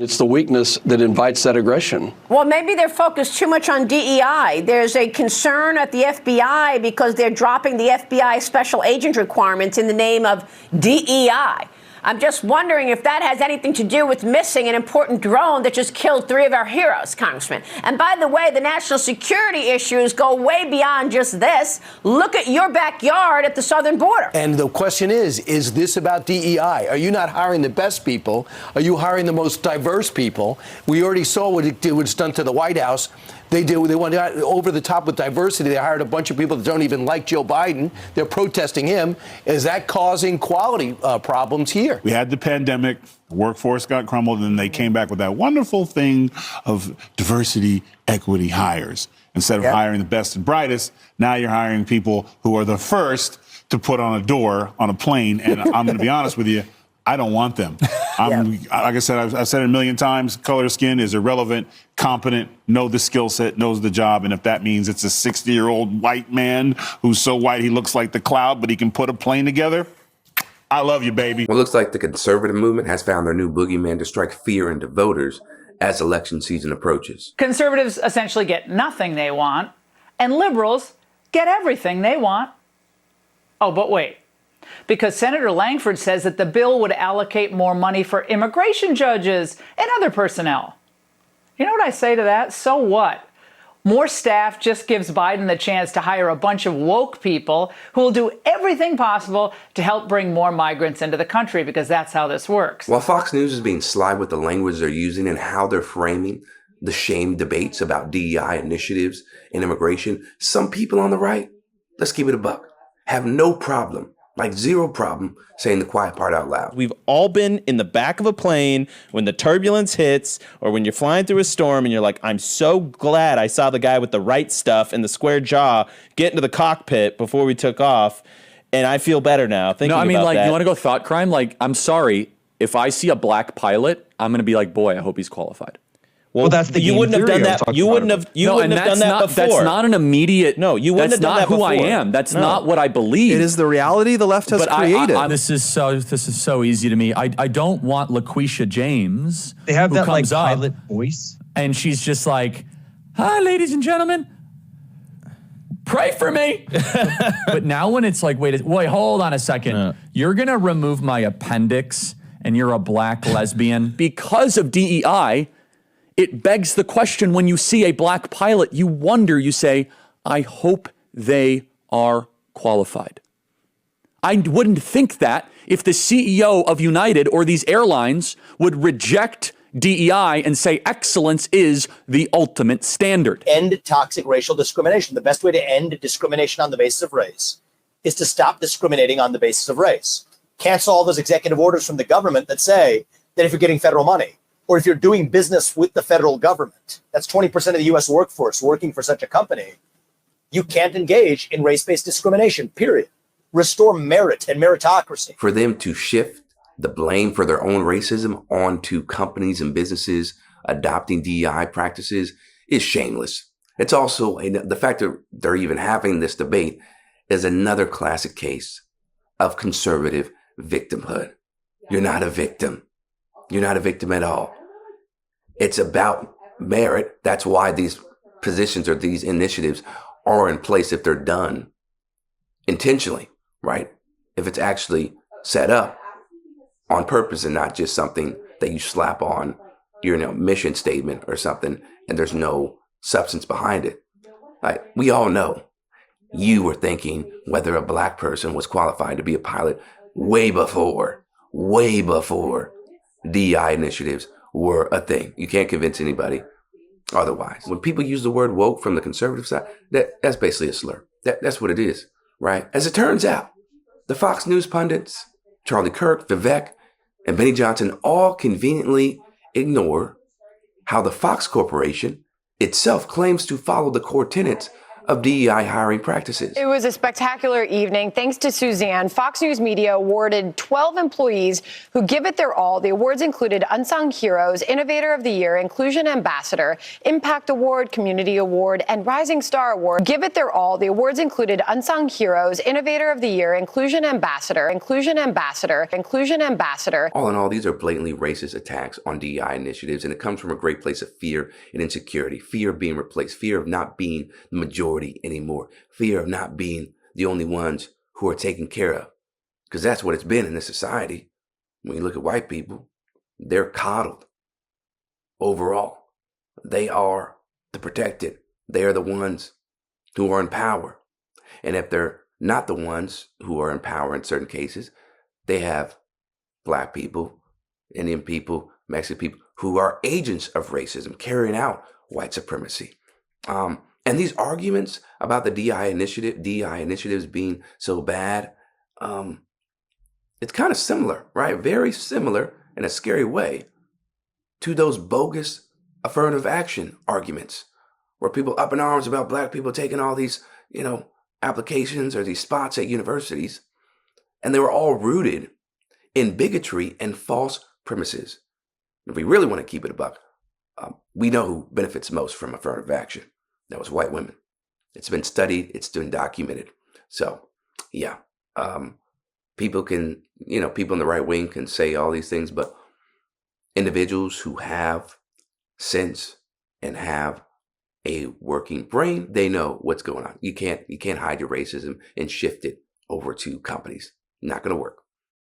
It's the weakness that invites that aggression. Well, maybe they're focused too much on DEI. There's a concern at the FBI because they're dropping the FBI special agent requirements in the name of DEI. I'm just wondering if that has anything to do with missing an important drone that just killed 3 of our heroes, Congressman. And by the way, the national security issues go way beyond just this. Look at your backyard at the southern border. And the question is this about DEI? Are you not hiring the best people? Are you hiring the most diverse people? We already saw what it's done to the White House. They went over the top with diversity. They hired a bunch of people that don't even like Joe Biden. They're protesting him. Is that causing quality problems here? We had the pandemic, the workforce got crumbled, and then they came back with that wonderful thing of diversity, equity hires. Instead of hiring the best and brightest, now you're hiring people who are the first to put on a door on a plane. And I'm going to be honest with you, I don't want them. Like I said, I've said it a million times, color of skin is irrelevant, competent, know the skill set, knows the job. And if that means it's a 60-year-old white man who's so white he looks like the cloud, but he can put a plane together, I love you, baby. Well, it looks like the conservative movement has found their new boogeyman to strike fear into voters as election season approaches. Conservatives essentially get nothing they want, and liberals get everything they want. Oh, but wait. Because Senator Langford says that the bill would allocate more money for immigration judges and other personnel. You know what I say to that? So what? More staff just gives Biden the chance to hire a bunch of woke people who will do everything possible to help bring more migrants into the country, because that's how this works. While Fox News is being sly with the language they're using and how they're framing the shame debates about DEI initiatives and immigration, some people on the right, let's keep it a buck, have no problem, like zero problem, saying the quiet part out loud. We've all been in the back of a plane when the turbulence hits, or when you're flying through a storm and you're like, I'm so glad I saw the guy with the right stuff and the square jaw get into the cockpit before we took off, and I feel better now thinking about that. No, I mean, like, you want to go thought crime? Like, I'm sorry, if I see a black pilot, I'm going to be like, boy, I hope he's qualified. Well, that's the you wouldn't have done that. You wouldn't have. You wouldn't have done that before. That's not an immediate. No, you wouldn't have done that before. That's not who I am. That's not what I believe. It is the reality the left has created. This is so easy to me. I don't want LaQuisha James. They have that like pilot voice, and she's just like, "Hi, ladies and gentlemen, pray for me." But now when it's like, wait, hold on a second. You're gonna remove my appendix, and you're a black lesbian because of DEI. It begs the question, when you see a black pilot, you wonder, you say, I hope they are qualified. I wouldn't think that if the CEO of United or these airlines would reject DEI and say excellence is the ultimate standard. End toxic racial discrimination. The best way to end discrimination on the basis of race is to stop discriminating on the basis of race. Cancel all those executive orders from the government that say that if you're getting federal money, or if you're doing business with the federal government, that's 20% of the U.S. workforce working for such a company, you can't engage in race-based discrimination, period. Restore merit and meritocracy. For them to shift the blame for their own racism onto companies and businesses adopting DEI practices is shameless. It's also, the fact that they're even having this debate is another classic case of conservative victimhood. You're not a victim. You're not a victim at all. It's about merit. That's why these positions or these initiatives are in place if they're done intentionally, right? If it's actually set up on purpose and not just something that you slap on your mission statement or something and there's no substance behind it. Like, we all know you were thinking whether a black person was qualified to be a pilot way before DEI initiatives were a thing. You can't convince anybody otherwise. When people use the word woke from the conservative side, that's basically a slur. That's what it is, right? As it turns out, the Fox News pundits, Charlie Kirk, Vivek, and Benny Johnson all conveniently ignore how the Fox Corporation itself claims to follow the core tenets of DEI hiring practices. It was a spectacular evening. Thanks to Suzanne, Fox News Media awarded 12 employees who give it their all. The awards included Unsung Heroes, Innovator of the Year, Inclusion Ambassador, Impact Award, Community Award, and Rising Star Award. Give it their all. The awards included Unsung Heroes, Innovator of the Year, Inclusion Ambassador, Inclusion Ambassador, Inclusion Ambassador. All in all, these are blatantly racist attacks on DEI initiatives, and it comes from a great place of fear and insecurity, fear of being replaced, fear of not being the majority anymore, fear of not being the only ones who are taken care of. Because that's what it's been in this society. When you look at white people, they're coddled overall. They are the protected. They are the ones who are in power. And if they're not the ones who are in power in certain cases, they have black people, Indian people, Mexican people who are agents of racism, carrying out white supremacy. And these arguments about the DEI initiatives being so bad, it's kind of similar, right? Very similar in a scary way to those bogus affirmative action arguments where people up in arms about black people taking all these, applications or these spots at universities. And they were all rooted in bigotry and false premises. If we really want to keep it a buck, we know who benefits most from affirmative action. That was white women. It's been studied. It's been documented. So, yeah, people can, people in the right wing can say all these things, but individuals who have sense and have a working brain, they know what's going on. You can't hide your racism and shift it over to companies. Not going to work.